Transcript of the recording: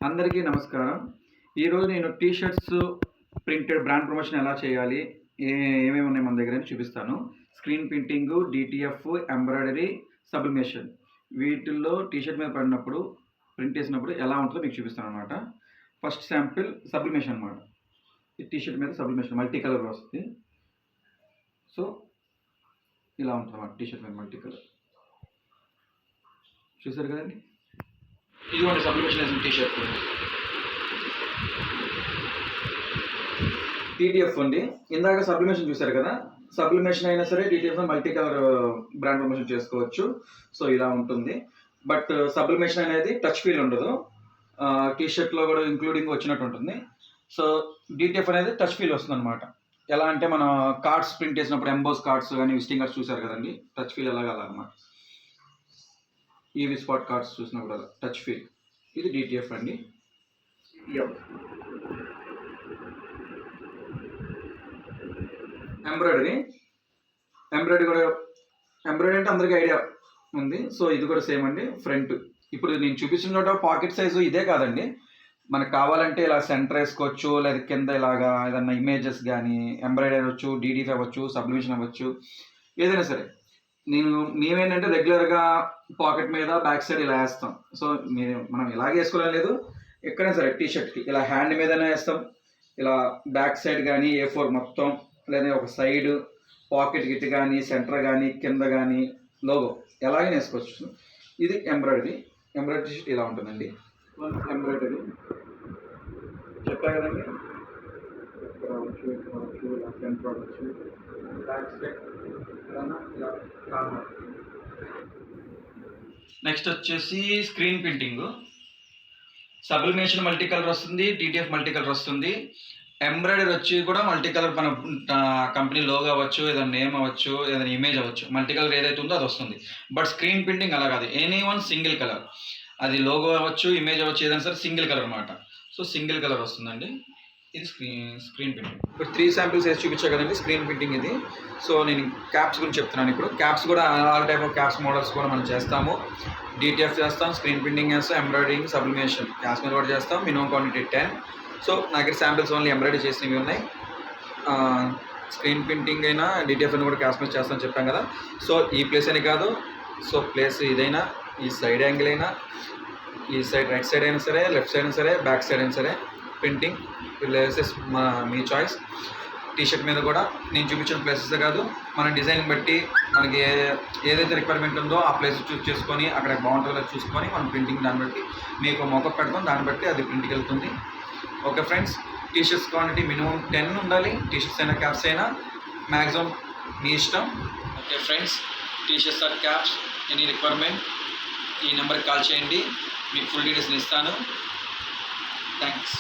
అందరికీ నమస్కారం. ఈరోజు నేను T shirts printed brand promotion ఎలా చేయాలి, ఏమేమి ఉన్నాయి మన దగ్గర అని చూపిస్తాను. Screen printing, DTF, embroidery, sublimation వీటిల్లో టీ షర్ట్ మీద పడినప్పుడు ప్రింట్ చేసినప్పుడు ఎలా ఉంటుందో మీకు చూపిస్తాను అనమాట. ఫస్ట్ శాంపిల్ సబ్లిమేషన్ అనమాట. ఈ టీ షర్ట్ మీద సబ్లిమేషన్ మల్టీ కలర్ వస్తుంది. సో ఇలా ఉంటుంది అన్నమాట టీ షర్ట్ మీద మల్టీ కలర్. చూసారు కదండి, ఇదిగోండి సబ్లిమేషన్ వేసిన టీ షర్ట్. టీటీఎఫ్ అండి. ఇందాక సబ్లిమేషన్ చూశారు కదా, సబ్లిమేషన్ అయినా సరే TTF multi colour brand promotion చేసుకోవచ్చు. సో ఇలా ఉంటుంది. బట్ సబ్లిమేషన్ అనేది టచ్ ఫీల్ ఉండదు. టీ షర్ట్లో కూడా ఇంక్లూడింగ్ వచ్చినట్టు ఉంటుంది. సో డిటిఎఫ్ అనేది టచ్ ఫీల్ వస్తుంది అనమాట. ఎలా అంటే మన కార్డ్స్ ప్రింట్ చేసినప్పుడు ఎంబోస్ కార్డ్స్ కానీ విజిటింగ్ కార్డ్స్ చూసారు కదండి, టచ్ ఫీల్ ఎలాగ అలా అనమాట. ఈవి స్పాట్ కార్డ్స్ చూసినప్పుడు అలా టచ్ ఫీల్. ఇది డిటిఎఫ్ అండి. ఎంబ్రాయిడరీ కూడా ఎంబ్రాయిడరీ అంటే అందరికీ ఐడియా ఉంది. సో ఇది కూడా సేమ్ అండి. ఫ్రంట్ ఇప్పుడు నేను చూపించిన చోట పాకెట్ సైజు ఇదే కాదండి. మనకు కావాలంటే ఇలా సెంటర్ వేసుకోవచ్చు, లేదా కింద ఇలాగా ఏదన్నా ఇమేజెస్ కానీ ఎంబ్రాయిడరీ అవ్వచ్చు, డిటిఎఫ్ అవ్వచ్చు, సబ్లిమేషన్ అవ్వచ్చు, ఏదైనా సరే. మేమేంటంటే రెగ్యులర్గా పాకెట్ మీద బ్యాక్ సైడ్ ఇలా వేస్తాం. సో మనం ఇలాగే వేసుకోవడం లేదు, ఎక్కడైనా సరే టీ షర్ట్కి ఇలా హ్యాండ్ మీదనే వేస్తాం. ఇలా బ్యాక్ సైడ్ కానీ A4 మొత్తం, లేదా ఒక సైడ్ పాకెట్ గిట్ కానీ, సెంటర్ కానీ, కింద కానీ లోగో ఎలాగైనా వేసుకోవచ్చు. ఇది ఎంబ్రాయిడరీ టీ షర్ట్ ఇలా ఉంటుందండి. ఎంబ్రాయిడరీ చెప్పా కదండి, ఇక్కడ వచ్చు, ఇక్కడ వచ్చు, ఇలా సెంటర్ వచ్చు, బ్యాక్ సైడ్ ఇలా. నెక్స్ట్ వచ్చేసి screen printing. Sublimation multi colour వస్తుంది, డిటిఎఫ్ మల్టీ కలర్ వస్తుంది. ఎంబ్రాయిడరీ వచ్చి కూడా మల్టీ కలర్, మన కంపెనీ లోగో అవ్వచ్చు, ఏదైనా నేమ్ అవ్వచ్చు, ఏదైనా ఇమేజ్ అవ్వచ్చు, మల్టీ కలర్ ఏదైతే ఉందో అది వస్తుంది. బట్ స్క్రీన్ ప్రింటింగ్ అలా కాదు, ఎనీ వన్ సింగిల్ కలర్. అది లోగో అవ్వచ్చు, ఇమేజ్ అవ్వచ్చు, ఏదైనా సరే సింగిల్ కలర్ అనమాట. సో సింగిల్ కలర్ వస్తుందండి. ఇది స్క్రీన్ ప్రింటింగ్. ఇప్పుడు 3 శాంపిల్స్ వేసి చూపించా కదండి స్క్రీన్ ప్రింటింగ్ ఇది. సో నేను క్యాప్స్ గురించి చెప్తున్నాను. ఇప్పుడు క్యాప్స్ కూడా all type of caps models కూడా మనం చేస్తాము. డిటిఎఫ్ చేస్తాం, స్క్రీన్ ప్రింటింగ్ చేస్తాం, ఎంబ్రాయిడరింగ్, సబ్లిమేషన్ క్యాప్స్ మీద కూడా చేస్తాం. Minimum quantity 10. సో నాకు శాంపిల్స్ ఓన్లీ ఎంబ్రాయిడరీ చేసినవి ఉన్నాయి. స్క్రీన్ ప్రింటింగ్ అయినా డిటిఎఫ్ అని కూడా క్యాప్స్ మీద చేస్తామని చెప్పాం కదా. సో ఈ ప్లేస్ అని కాదు, సో ప్లేస్ ఇదైనా, ఈ సైడ్ యాంగిల్ అయినా, ఈ సైడ్ రైట్ సైడ్ అయినా సరే, లెఫ్ట్ సైడ్ అయినా సరే, బ్యాక్ సైడ్ అయినా సరే, ప్రింటింగ్ ప్లేసెస్ మీ చాయిస్. టీషర్ట్ మీద కూడా నేను చూపించిన ప్లేసెస్ కాదు, మన డిజైన్ బట్టి మనకి ఏదైతే రిక్వైర్మెంట్ ఉందో ఆ ప్లేస్ చూస్ చేసుకొని అక్కడ బాగుంటుందో చూసుకొని మనం ప్రింటింగ్ దాన్ని బట్టి మీకు మొక్క పెడతాం, దాన్ని బట్టి అది ప్రింట్కి వెళ్తుంది. Okay friends, t shirts quantity minimum 10 ఉండాలి. టీషర్ట్స్ అయినా క్యాప్స్ అయినా మ్యాక్సిమం మీ ఇష్టం. Okay friends, t shirts or caps any requirement ఈ నెంబర్కి కాల్ చేయండి, మీకు ఫుల్ డీటెయిల్స్ ఇస్తాను. థ్యాంక్స్.